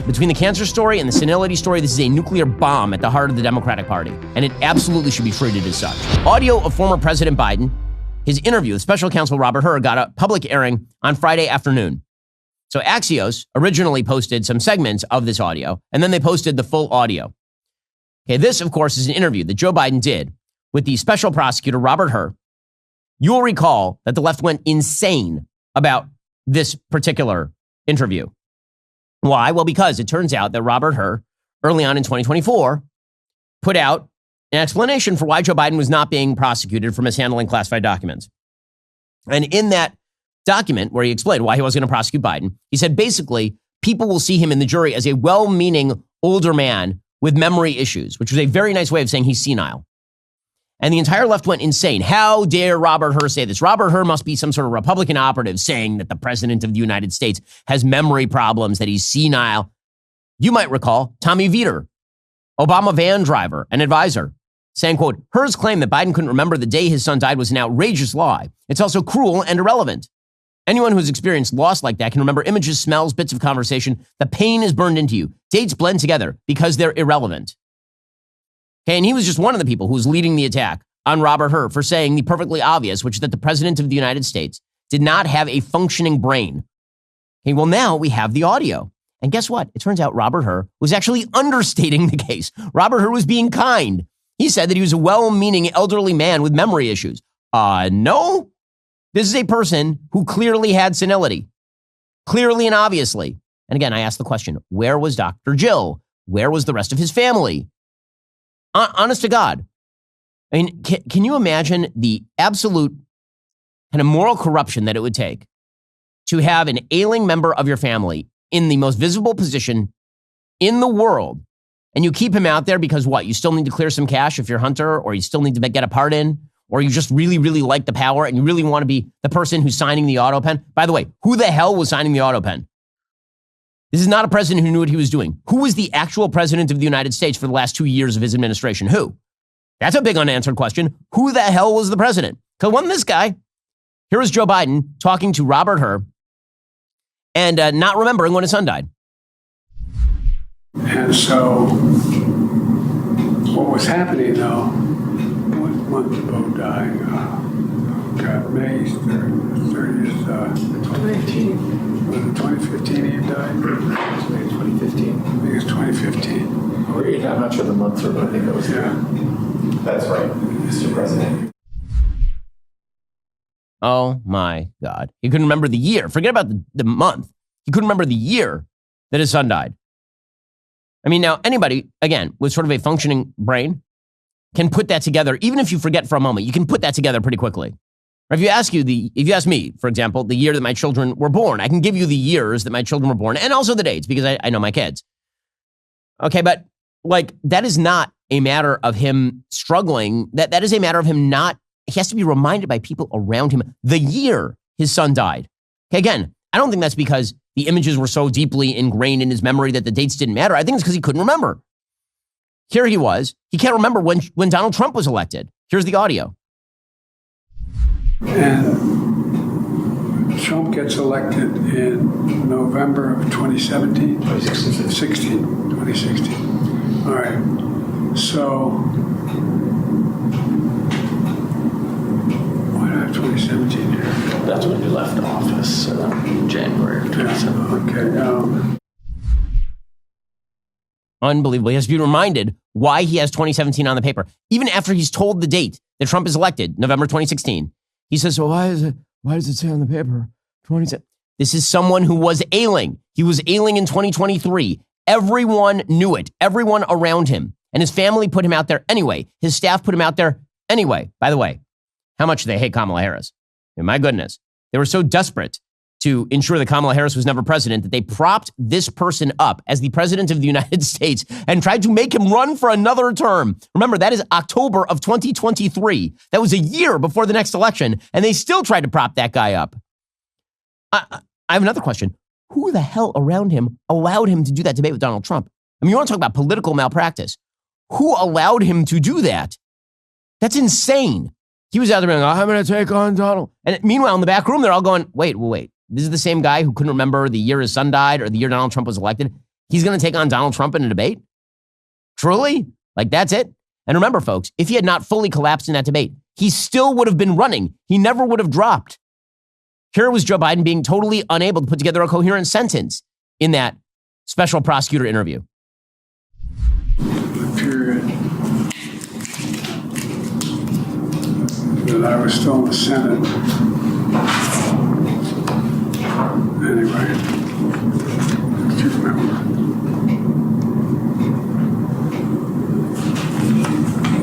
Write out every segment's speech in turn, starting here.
Between the cancer story and the senility story, this is a nuclear bomb at the heart of the Democratic Party, and it absolutely should be treated as such. Audio of former President Biden, his interview with Special Counsel Robert Hur, got a public airing on Friday afternoon. So Axios originally posted some segments of this audio, and then they posted the full audio. Okay, this, of course, is an interview that Joe Biden did with the special prosecutor, Robert Hur. You'll recall that the left went insane about this particular interview. Why? Well, because it turns out that Robert Hur, early on in 2024, put out an explanation for why Joe Biden was not being prosecuted for mishandling classified documents. And in that document where he explained why he wasn't going to prosecute Biden, he said basically people will see him in the jury as a well-meaning older man with memory issues, which was a very nice way of saying he's senile. And the entire left went insane. How dare Robert Hur say this? Robert Hur must be some sort of Republican operative saying that the president of the United States has memory problems, that he's senile. You might recall Tommy Vietor, Obama van driver and advisor, saying, quote, Hur's claim that Biden couldn't remember the day his son died was an outrageous lie. It's also cruel and irrelevant. Anyone who's experienced loss like that can remember images, smells, bits of conversation. The pain is burned into you. Dates blend together because they're irrelevant. Okay, and he was just one of the people who was leading the attack on Robert Hur for saying the perfectly obvious, which is that the president of the United States did not have a functioning brain. Okay, well, now we have the audio. And guess what? It turns out Robert Hur was actually understating the case. Robert Hur was being kind. He said that he was a well-meaning elderly man with memory issues. No. This is a person who clearly had senility. Clearly and obviously. And again, I asked the question, where was Dr. Jill? Where was the rest of his family? Honest to God. I mean, can you imagine the absolute kind of moral corruption that it would take to have an ailing member of your family in the most visible position in the world, and you keep him out there because what? You still need to clear some cash if you're Hunter, or you still need to get a pardon, or you just really, really like the power and you really want to be the person who's signing the auto pen. By the way, who the hell was signing the auto pen? This is not a president who knew what he was doing. Who was the actual president of the United States for the last 2 years of his administration? Who? That's a big unanswered question. Who the hell was the president? Because it wasn't this guy. Here was Joe Biden talking to Robert Hur and not remembering when his son died. And so what was happening, though, one month ago dying, May 30th, 2018. Was it 2015 he died? Maybe 2015. I think it's 2015. I'm not sure the months are, but I think that was That's right, Mr. President. Oh my God. He couldn't remember the year. Forget about the month. He couldn't remember the year that his son died. I mean, now anybody, again, with sort of a functioning brain can put that together. Even if you forget for a moment, you can put that together pretty quickly. Or if you ask me, for example, the year that my children were born, I can give you the years that my children were born and also the dates because I know my kids. Okay, but like that is not a matter of him struggling. That is a matter of him not, he has to be reminded by people around him the year his son died. Okay, again, I don't think that's because the images were so deeply ingrained in his memory that the dates didn't matter. I think it's because he couldn't remember. Here he was. He can't remember when Donald Trump was elected. Here's the audio. And Trump gets elected in November of 2017? 2016. All right. So, why do I have 2017 here? That's when you left office, in January of 2017. Okay. Unbelievable. He has to be reminded why he has 2017 on the paper. Even after he's told the date that Trump is elected, November 2016. He says, so why does it say on the paper 2017? This is someone who was ailing. He was ailing in 2023. Everyone knew it. Everyone around him. And his family put him out there anyway. His staff put him out there anyway. By the way, how much do they hate Kamala Harris? And my goodness. They were so desperate to ensure that Kamala Harris was never president that they propped this person up as the president of the United States and tried to make him run for another term. Remember, that is October of 2023. That was a year before the next election, and they still tried to prop that guy up. I have another question. Who the hell around him allowed him to do that debate with Donald Trump? I mean, you want to talk about political malpractice. Who allowed him to do that? That's insane. He was out there going, I'm going to take on Donald. And meanwhile, in the back room, they're all going, wait. This is the same guy who couldn't remember the year his son died or the year Donald Trump was elected. He's going to take on Donald Trump in a debate? Truly? Like, that's it? And remember, folks, if he had not fully collapsed in that debate, he still would have been running. He never would have dropped. Here was Joe Biden being totally unable to put together a coherent sentence in that special prosecutor interview. The period that I was still in the Senate. Anyway, if you remember.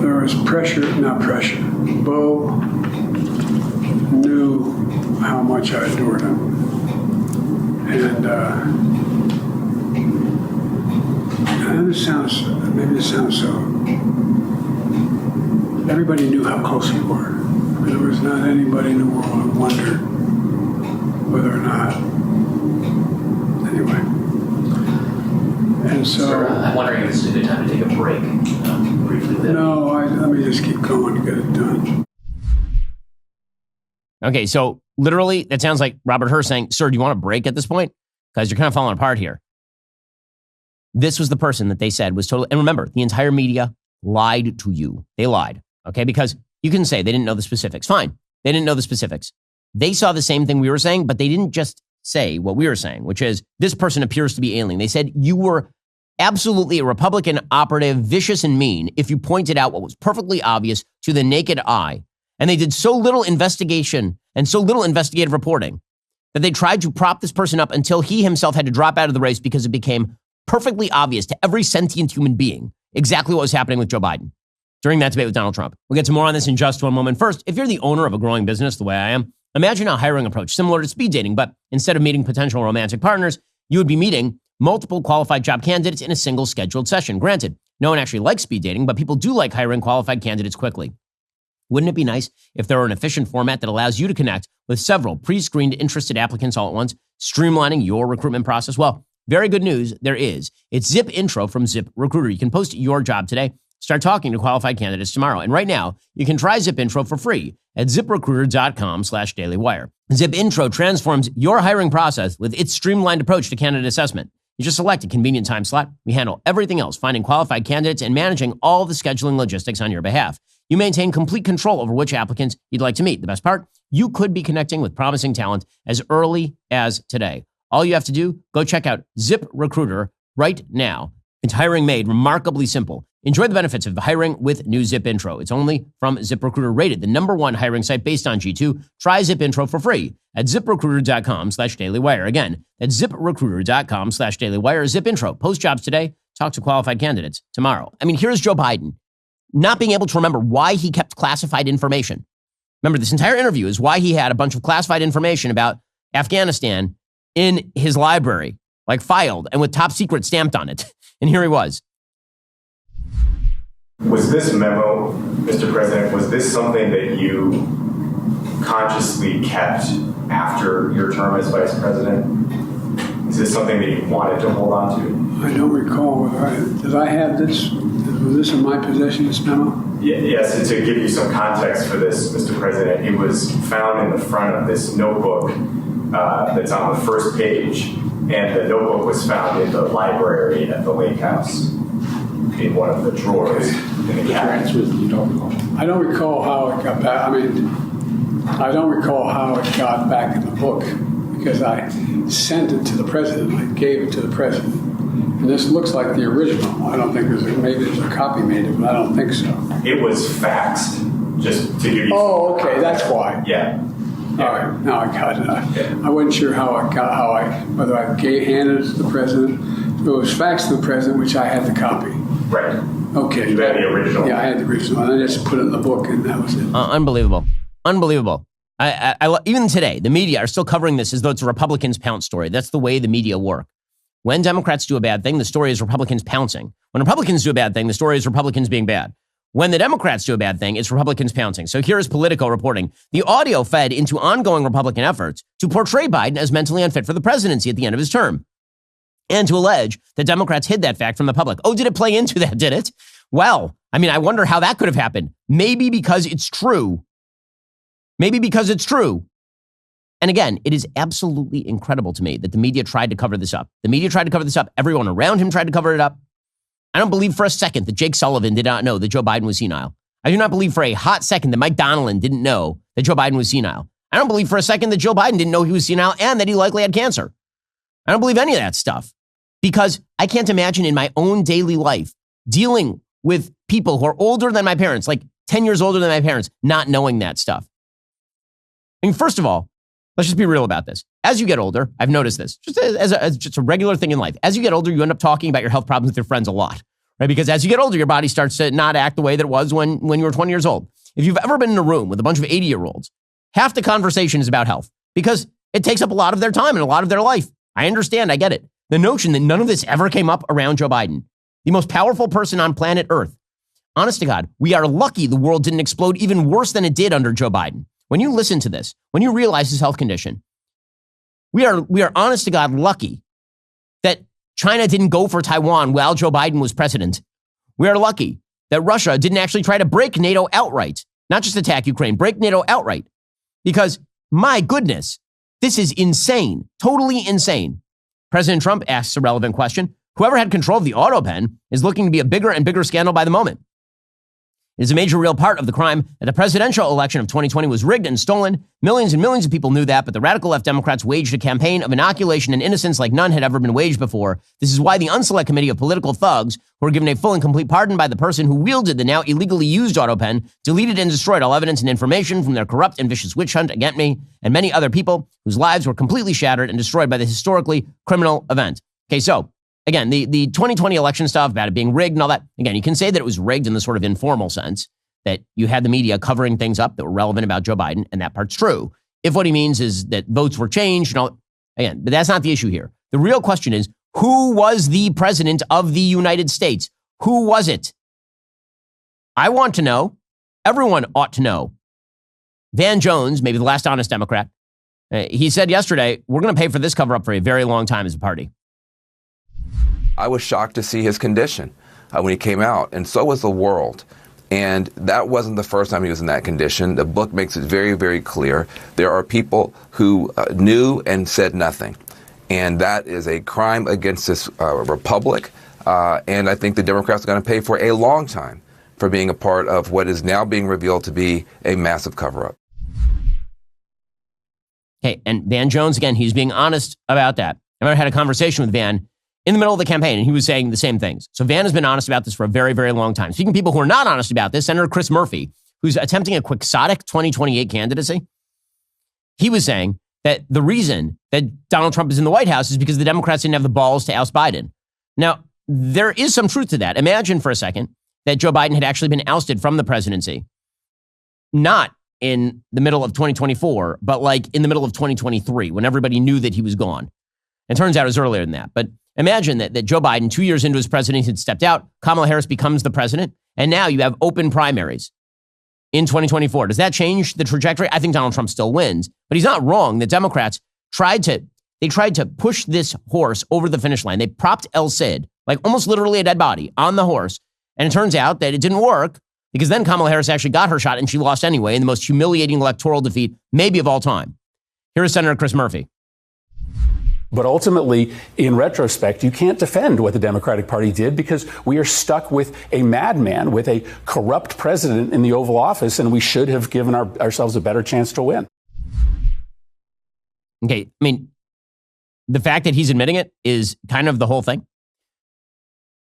There was not pressure. Bo knew how much I adored him. And maybe this sounds so. Everybody knew how close we were. There was not anybody in the world who wondered whether or not. Anyway. And so. I'm wondering if this is a good time to take a break. Briefly. No, let me just keep going to get it done. Okay, so literally, that sounds like Robert Hur saying, sir, do you want a break at this point? Because you're kind of falling apart here. This was the person that they said was totally, and remember, the entire media lied to you. They lied, okay? Because you can say they didn't know the specifics. Fine, they didn't know the specifics. They saw the same thing we were saying, but they didn't just say what we were saying, which is this person appears to be alien. They said you were absolutely a Republican operative, vicious and mean, if you pointed out what was perfectly obvious to the naked eye. And they did so little investigation and so little investigative reporting that they tried to prop this person up until he himself had to drop out of the race because it became perfectly obvious to every sentient human being exactly what was happening with Joe Biden during that debate with Donald Trump. We'll get to more on this in just one moment. First, if you're the owner of a growing business the way I am, imagine a hiring approach similar to speed dating, but instead of meeting potential romantic partners, you would be meeting multiple qualified job candidates in a single scheduled session. Granted, no one actually likes speed dating, but people do like hiring qualified candidates quickly. Wouldn't it be nice if there were an efficient format that allows you to connect with several pre-screened interested applicants all at once, streamlining your recruitment process? Well, very good news, there is. It's Zip Intro from Zip Recruiter. You can post your job today, start talking to qualified candidates tomorrow. And right now, you can try Zip Intro for free at ziprecruiter.com/dailywire. Zip Intro transforms your hiring process with its streamlined approach to candidate assessment. You just select a convenient time slot. We handle everything else, finding qualified candidates and managing all the scheduling logistics on your behalf. You maintain complete control over which applicants you'd like to meet. The best part, you could be connecting with promising talent as early as today. All you have to do, go check out Zip Recruiter right now. It's hiring made remarkably simple. Enjoy the benefits of the hiring with new Zip Intro. It's only from ZipRecruiter, rated the #1 hiring site based on G2. Try Zip Intro for free at ziprecruiter.com/dailywire. Again, that's ziprecruiter.com/dailywire. Zip Intro. Post jobs today. Talk to qualified candidates tomorrow. I mean, here's Joe Biden not being able to remember why he kept classified information. Remember, this entire interview is why he had a bunch of classified information about Afghanistan in his library, like filed and with top secret stamped on it. And here he was. Was this memo, Mr. President, was this something that you consciously kept after your term as vice president? Is this something that you wanted to hold on to? I don't recall. Did I have this? Was this in my possession, this memo? Yes, and to give you some context for this, Mr. President, it was found in the front of this notebook that's on the first page, and the notebook was found in the library at the Lake House in one of the drawers in the cabinet. You don't recall. I don't recall how it got back. I don't recall how it got back in the book because I sent it to the president. I gave it to the president. And this looks like the original. I don't think maybe there's a copy made of it, but I don't think so. It was faxed, just to give you. Oh, okay, that's why. Yeah. All right, now I got it. I wasn't sure whether I handed it to the president. It was faxed to the president, which I had the copy. Right. Okay. You had the original. Yeah, I had the original. And I just put it in the book, and that was it. Unbelievable. Unbelievable. Even today, the media are still covering this as though it's a Republicans pounce story. That's the way the media work. When Democrats do a bad thing, the story is Republicans pouncing. When Republicans do a bad thing, the story is Republicans being bad. When the Democrats do a bad thing, it's Republicans pouncing. So here is Politico reporting. The audio fed into ongoing Republican efforts to portray Biden as mentally unfit for the presidency at the end of his term, and to allege that Democrats hid that fact from the public. Oh, did it play into that, did it? Well, I mean, I wonder how that could have happened. Maybe because it's true. Maybe because it's true. And again, it is absolutely incredible to me that the media tried to cover this up. The media tried to cover this up. Everyone around him tried to cover it up. I don't believe for a second that Jake Sullivan did not know that Joe Biden was senile. I do not believe for a hot second that Mike Donnellan didn't know that Joe Biden was senile. I don't believe for a second that Joe Biden didn't know he was senile and that he likely had cancer. I don't believe any of that stuff because I can't imagine in my own daily life dealing with people who are older than my parents, like 10 years older than my parents, not knowing that stuff. I mean, first of all, let's just be real about this. As you get older, I've noticed this, just as just a regular thing in life. As you get older, you end up talking about your health problems with your friends a lot, right? Because as you get older, your body starts to not act the way that it was when you were 20 years old. If you've ever been in a room with a bunch of 80-year-olds, half the conversation is about health because it takes up a lot of their time and a lot of their life. I understand. I get it. The notion that none of this ever came up around Joe Biden, the most powerful person on planet Earth. Honest to God, we are lucky the world didn't explode even worse than it did under Joe Biden. When you listen to this, when you realize his health condition, we are honest to God lucky that China didn't go for Taiwan while Joe Biden was president. We are lucky that Russia didn't actually try to break NATO outright, not just attack Ukraine, break NATO outright. Because my goodness, this is insane, totally insane. President Trump asks a relevant question. Whoever had control of the auto pen is looking to be a bigger and bigger scandal by the moment. It is a major real part of the crime that the presidential election of 2020 was rigged and stolen. Millions and millions of people knew that, but the radical left Democrats waged a campaign of inoculation and innocence like none had ever been waged before. This is why the unselect committee of political thugs, who were given a full and complete pardon by the person who wielded the now illegally used auto pen, deleted and destroyed all evidence and information from their corrupt and vicious witch hunt against me and many other people whose lives were completely shattered and destroyed by the historically criminal event. Okay, so again, the 2020 election stuff about it being rigged and all that, again, you can say that it was rigged in the sort of informal sense that you had the media covering things up that were relevant about Joe Biden, and that part's true. If what he means is that votes were changed and all, again, but that's not the issue here. The real question is, who was the president of the United States? Who was it? I want to know. Everyone ought to know. Van Jones, maybe the last honest Democrat, he said yesterday, we're going to pay for this cover-up for a very long time as a party. I was shocked to see his condition when he came out, and so was the world. And that wasn't the first time he was in that condition. The book makes it very, very clear. There are people who knew and said nothing. And that is a crime against this republic. And I think the Democrats are going to pay for a long time for being a part of what is now being revealed to be a massive cover-up. Okay, and Van Jones, again, he's being honest about that. I remember I had a conversation with Van in the middle of the campaign, and he was saying the same things. So Van has been honest about this for a very, very long time. Speaking of people who are not honest about this, Senator Chris Murphy, who's attempting a quixotic 2028 candidacy, he was saying that the reason that Donald Trump is in the White House is because the Democrats didn't have the balls to oust Biden. Now, there is some truth to that. Imagine for a second that Joe Biden had actually been ousted from the presidency, not in the middle of 2024, but like in the middle of 2023, when everybody knew that he was gone. It turns out it was earlier than that. But imagine that Joe Biden, 2 years into his presidency, had stepped out. Kamala Harris becomes the president. And now you have open primaries in 2024. Does that change the trajectory? I think Donald Trump still wins. But he's not wrong. The Democrats tried to push this horse over the finish line. They propped El Cid, like almost literally a dead body, on the horse. And it turns out that it didn't work because then Kamala Harris actually got her shot and she lost anyway in the most humiliating electoral defeat maybe of all time. Here is Senator Chris Murphy. But ultimately, in retrospect, you can't defend what the Democratic Party did because we are stuck with a madman, with a corrupt president in the Oval Office, and we should have given ourselves a better chance to win. Okay, I mean, the fact that he's admitting it is kind of the whole thing.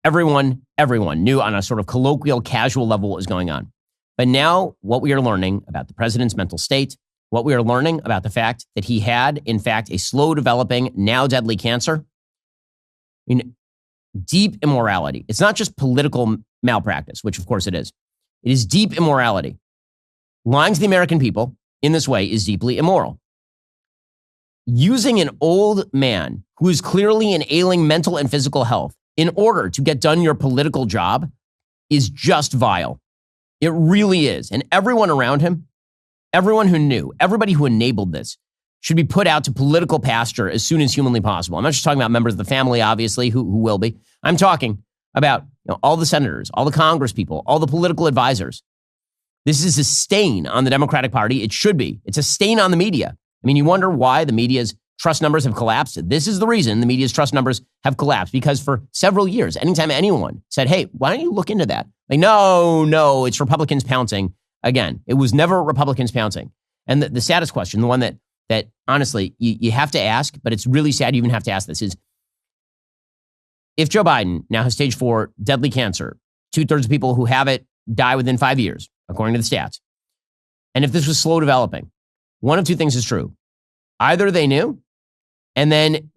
Everyone knew on a sort of colloquial, casual level what was going on. But now what we are learning about the president's mental state, what we are learning about the fact that he had, in fact, a slow developing, now deadly cancer. I mean, deep immorality. It's not just political malpractice, which of course it is. It is deep immorality. Lying to the American people in this way is deeply immoral. Using an old man who is clearly in ailing mental and physical health in order to get done your political job is just vile. It really is. And everyone around him, everyone who knew, everybody who enabled this should be put out to political pasture as soon as humanly possible. I'm not just talking about members of the family, obviously, who will be. I'm talking about all the senators, all the Congress people, all the political advisors. This is a stain on the Democratic Party. It should be. It's a stain on the media. I mean, you wonder why the media's trust numbers have collapsed. This is the reason the media's trust numbers have collapsed, because for several years, anytime anyone said, hey, why don't you look into that? Like, no, it's Republicans pouncing. Again, it was never Republicans pouncing. And the saddest question, the one that honestly you have to ask, but it's really sad you even have to ask this, is if Joe Biden now has stage 4 deadly cancer, 2/3 of people who have it die within 5 years, according to the stats. And if this was slow developing, one of two things is true. Either they knew, and then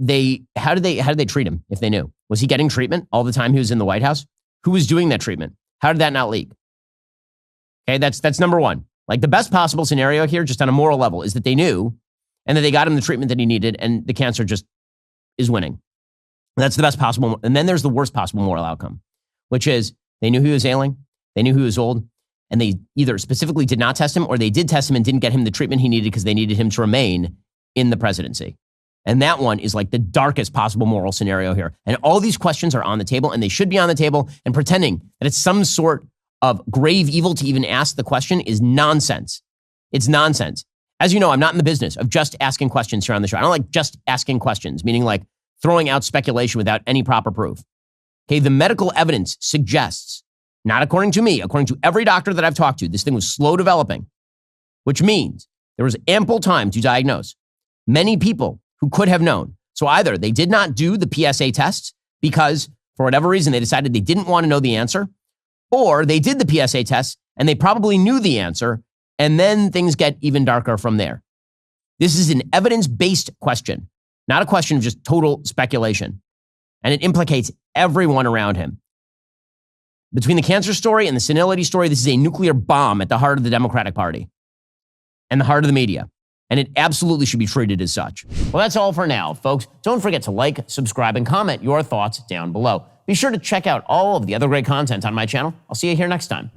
how did they treat him if they knew? Was he getting treatment all the time he was in the White House? Who was doing that treatment? How did that not leak? Okay, that's number one. Like, the best possible scenario here, just on a moral level, is that they knew and that they got him the treatment that he needed, and the cancer just is winning. That's the best possible. And then there's the worst possible moral outcome, which is they knew he was ailing, they knew he was old, and they either specifically did not test him, or they did test him and didn't get him the treatment he needed because they needed him to remain in the presidency. And that one is like the darkest possible moral scenario here. And all these questions are on the table, and they should be on the table, and pretending that it's some sort of grave evil to even ask the question is nonsense. It's nonsense. As you know, I'm not in the business of just asking questions here on the show. I don't like just asking questions, meaning like throwing out speculation without any proper proof. Okay, the medical evidence suggests, not according to me, according to every doctor that I've talked to, this thing was slow developing, which means there was ample time to diagnose many people who could have known. So either they did not do the PSA tests because for whatever reason they decided they didn't want to know the answer, or they did the PSA tests and they probably knew the answer, and then things get even darker from there. This is an evidence-based question, not a question of just total speculation. And it implicates everyone around him. Between the cancer story and the senility story, this is a nuclear bomb at the heart of the Democratic Party and the heart of the media. And it absolutely should be treated as such. Well, that's all for now, folks. Don't forget to like, subscribe, and comment your thoughts down below. Be sure to check out all of the other great content on my channel. I'll see you here next time.